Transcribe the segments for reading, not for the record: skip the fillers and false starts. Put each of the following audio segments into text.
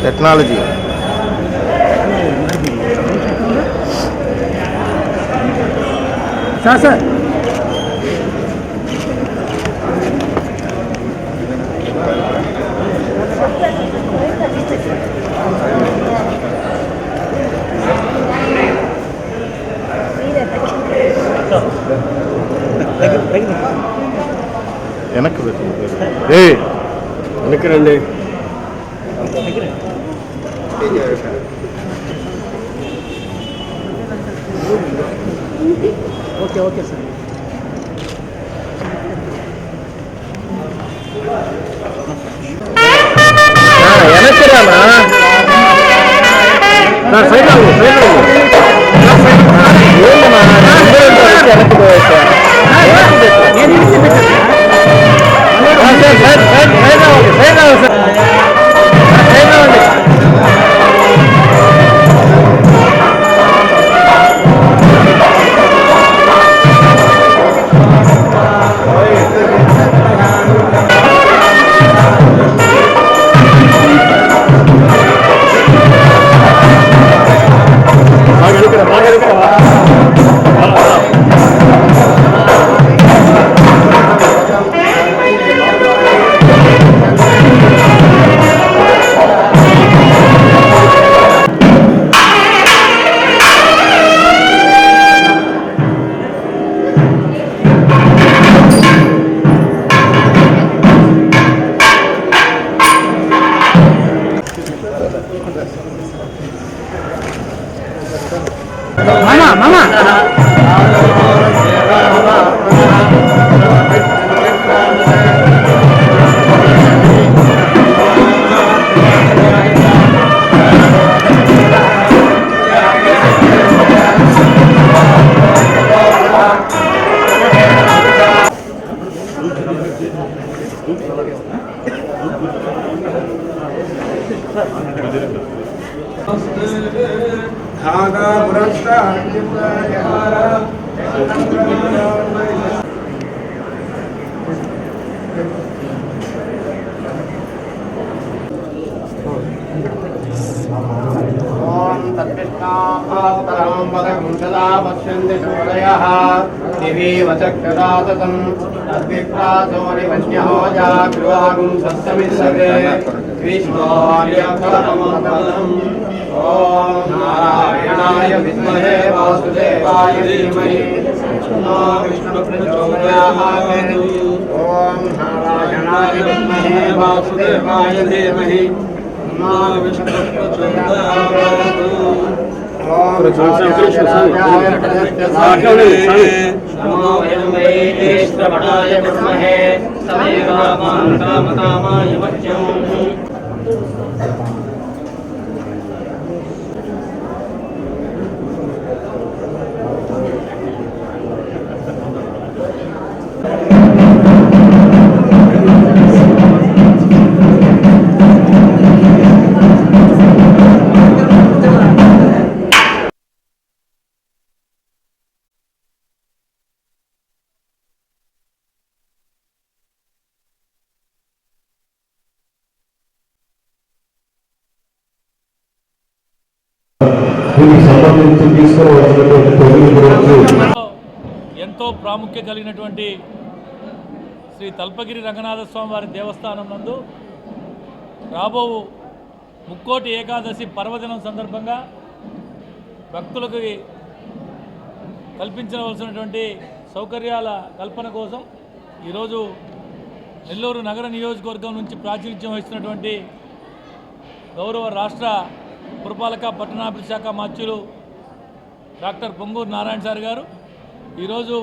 Technology sir వెనక్కి వెనక్కి రండి. Okay okay sir. వెనక్కి రానా సైడ్ వెనక్కి పోయేసా नारायणाय विद्महे वासुदेवाय धीमहि विष्णु प्रचोदयात्। ओम नारायणाय विद्महे वासुदेवाय धीमहि विष्णु प्रचोदयात्। श्रवणाय विद्महे कामाय मह्यम्। ఎంతో ప్రాముఖ్యత కలిగినటువంటి శ్రీ తల్పగిరి రంగనాథ స్వామి వారి దేవస్థానం నందు రాబో ముక్కోటి ఏకాదశి పర్వదినం సందర్భంగా భక్తులకు కల్పించవలసినటువంటి సౌకర్యాల కల్పన కోసం ఈరోజు నెల్లూరు నగర నియోజకవర్గం నుంచి ప్రాతినిధ్యం వహిస్తున్నటువంటి గౌరవ రాష్ట్ర పురపాలక పట్టణాభివృద్ధి శాఖ మంత్రులు డాక్టర్ పొంగూరు నారాయణ సార్ గారు, ఈరోజు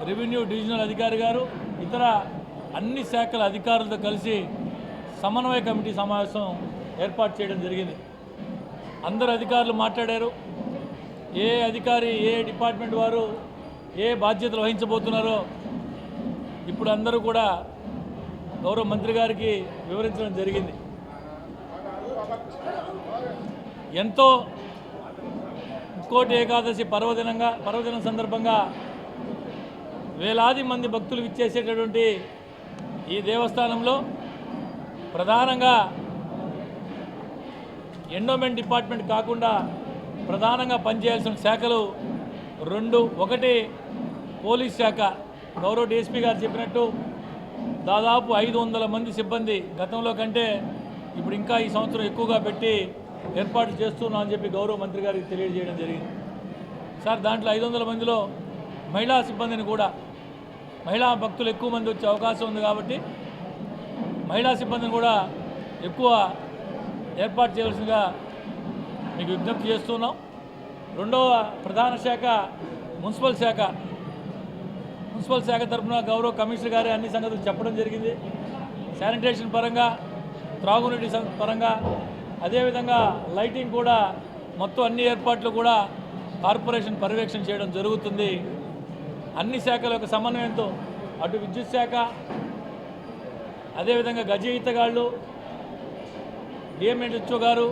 రెవెన్యూ డివిజనల్ అధికారి గారు, ఇతర అన్ని శాఖల అధికారులతో కలిసి సమన్వయ కమిటీ సమావేశం ఏర్పాటు చేయడం జరిగింది. అందరు అధికారులు మాట్లాడారు. ఏ అధికారి ఏ డిపార్ట్మెంట్ వారు ఏ బాధ్యతలు వహించబోతున్నారో ఇప్పుడు అందరూ కూడా గౌరవ మంత్రి గారికి వివరించడం జరిగింది. ఎంతో ముక్కోటి ఏకాదశి పర్వదినం సందర్భంగా వేలాది మంది భక్తులు విచ్చేసేటటువంటి ఈ దేవస్థానంలో ప్రధానంగా ఎండోమెంట్ డిపార్ట్మెంట్ కాకుండా ప్రధానంగా పనిచేయాల్సిన శాఖలు రెండు. ఒకటి పోలీస్ శాఖ. గౌరవ డీఎస్పీ గారు చెప్పినట్టు దాదాపు 500 మంది సిబ్బంది గతంలో కంటే ఇప్పుడు ఇంకా ఈ సంవత్సరం ఎక్కువగా పెట్టి ఏర్పాటు చేస్తున్నాం అని చెప్పి గౌరవ మంత్రి గారికి తెలియజేయడం జరిగింది. సార్, దాంట్లో 500 మందిలో మహిళా సిబ్బందిని కూడా, మహిళా భక్తులు ఎక్కువ మంది వచ్చే అవకాశం ఉంది కాబట్టి మహిళా సిబ్బందిని కూడా ఎక్కువ ఏర్పాటు చేయవలసిందిగా మీకు విజ్ఞప్తి చేస్తున్నాం. రెండవ ప్రధాన శాఖ మున్సిపల్ శాఖ. మున్సిపల్ శాఖ తరఫున గౌరవ కమిషనర్ గారే అన్ని సంగతులు చెప్పడం జరిగింది. శానిటేషన్ పరంగా, త్రాగునీటి పరంగా, అదేవిధంగా లైటింగ్ కూడా మొత్తం అన్ని ఏర్పాట్లు కూడా కార్పొరేషన్ పర్యవేక్షణ చేయడం జరుగుతుంది. అన్ని శాఖల యొక్క సమన్వయంతో అటు విద్యుత్ శాఖ, అదేవిధంగా గజ ఈతగాళ్ళు, డిఎంహెచ్ఓ గారు,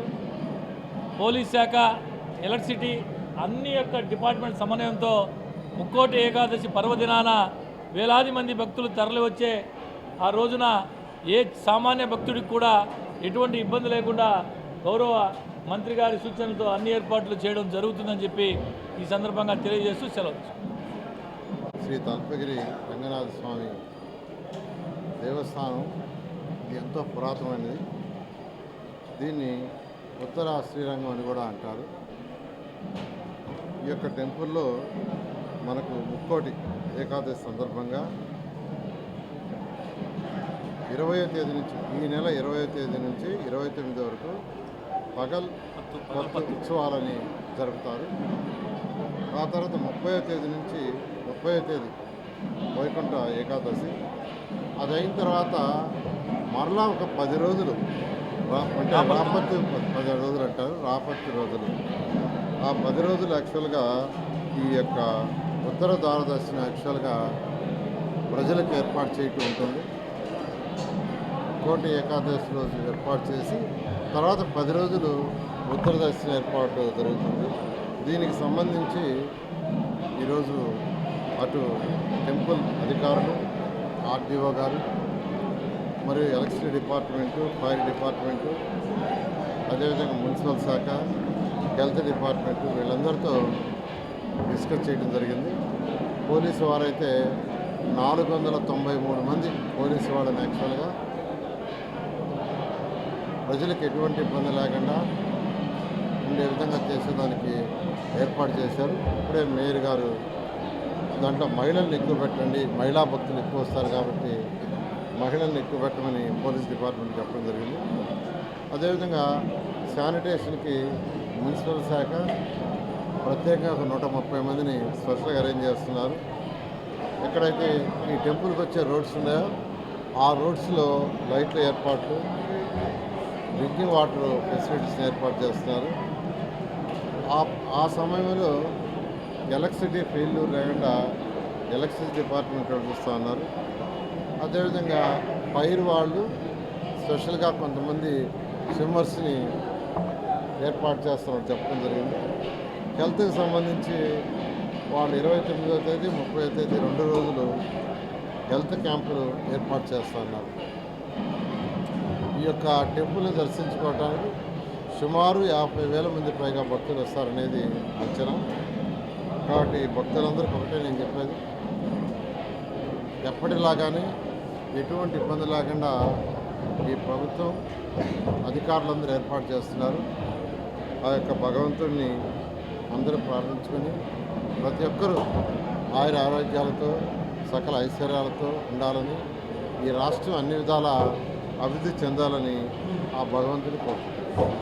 పోలీస్ శాఖ, ఎలక్ట్రిసిటీ అన్ని యొక్క డిపార్ట్మెంట్ సమన్వయంతో ముక్కోటి ఏకాదశి పర్వదినాన వేలాది మంది భక్తులు తరలి వచ్చే ఆ రోజున ఏ సామాన్య భక్తుడికి కూడా ఎటువంటి ఇబ్బంది లేకుండా గౌరవ మంత్రి గారి సూచనలతో అన్ని ఏర్పాట్లు చేయడం జరుగుతుందని చెప్పి ఈ సందర్భంగా తెలియజేస్తూ సెలవు. శ్రీ తల్పగిరి రంగనాథ స్వామి దేవస్థానం ఇది ఎంతో పురాతనమైనది. దీన్ని ఉత్తర శ్రీరంగం అని కూడా అంటారు. ఈ యొక్క టెంపుల్లో మనకు ముక్కోటి ఏకాదశి సందర్భంగా 20వ తేదీ నుంచి, ఈ నెల 20వ తేదీ నుంచి 29 వరకు పగల్ ఉత్సవాలని జరుపుతారు. ఆ తర్వాత 30వ తేదీ నుంచి 30వ తేదీ వైకుంఠ ఏకాదశి. అది అయిన తర్వాత మరలా ఒక 10 రోజులు అంటే రాపత్తి 10 రోజులు అంటారు, రాపత్తి రోజులు. ఆ 10 రోజులు యాక్చువల్గా ఈ యొక్క ఉత్తర ద్వారదర్శన యాక్చువల్గా ప్రజలకు ఏర్పాటు చేయటం ఉంటుంది. కోటి ఏకాదశి రోజు ఏర్పాటు చేసి తర్వాత 10 రోజులు ఉత్తర దర్శన ఏర్పాటు జరుగుతుంది. దీనికి సంబంధించి ఈరోజు అటు టెంపుల్ అధికారులు, ఆర్డీఓ గారు, మరియు ఎలక్ట్రిసిటీ డిపార్ట్మెంటు, ఫైర్ డిపార్ట్మెంటు, అదేవిధంగా మున్సిపల్ శాఖ, హెల్త్ డిపార్ట్మెంటు వీళ్ళందరితో డిస్కస్ చేయడం జరిగింది. పోలీసు వారైతే 493 మంది పోలీసు వాళ్ళని యాక్చువల్గా ప్రజలకు ఎటువంటి ఇబ్బంది లేకుండా ఉండే విధంగా చేసేదానికి ఏర్పాటు చేశారు. ఇప్పుడే మేయర్ గారు దాంట్లో మహిళలను ఎక్కువ పెట్టండి, మహిళా భక్తులు ఎక్కువ వస్తారు కాబట్టి మహిళలను ఎక్కువ పెట్టమని పోలీస్ డిపార్ట్మెంట్ చెప్పడం జరిగింది. అదేవిధంగా శానిటేషన్కి మున్సిపల్ శాఖ ప్రత్యేకంగా ఒక 130 మందిని స్పెషల్గా అరేంజ్ చేస్తున్నారు. ఎక్కడైతే ఈ టెంపుల్కి వచ్చే రోడ్స్ ఉన్నాయో ఆ రోడ్స్లో లైట్ల ఏర్పాట్లు, డ్రింకింగ్ వాటర్ ఫెసిలిటీస్ని ఏర్పాటు చేస్తున్నారు. ఆ సమయంలో ఎలక్ట్రిసిటీ ఫెయిల్యూర్ లేకుండా ఎలక్ట్రిసిటీ డిపార్ట్మెంట్ చూస్తూ ఉన్నారు. అదేవిధంగా ఫైర్ వాళ్ళు స్పెషల్గా కొంతమంది స్విమ్మర్స్ని ఏర్పాటు చేస్తామని చెప్పడం జరిగింది. హెల్త్కి సంబంధించి వాళ్ళు 29వ తేదీ 30వ తేదీ 2 రోజులు హెల్త్ క్యాంపులు ఏర్పాటు చేస్తున్నారు. ఈ యొక్క టెంపుల్ని దర్శించుకోవడానికి సుమారు 50,000 మంది పైగా భక్తులు వస్తారనేది అంచనా. కాబట్టి భక్తులందరికీ ఒకటే నేను చెప్పేది, ఎప్పటిలాగానే ఎటువంటి ఇబ్బంది లేకుండా ఈ ప్రభుత్వం అధికారులందరూ ఏర్పాటు చేస్తున్నారు. ఆ యొక్క భగవంతుడిని అందరూ ప్రార్థించుకొని ప్రతి ఒక్కరూ ఆయుర ఆరోగ్యాలతో సకల ఐశ్వర్యాలతో ఉండాలని, ఈ రాష్ట్రం అన్ని విధాల అభివృద్ధి చెందాలని ఆ భగవంతుని కోరుకుంటున్నాను.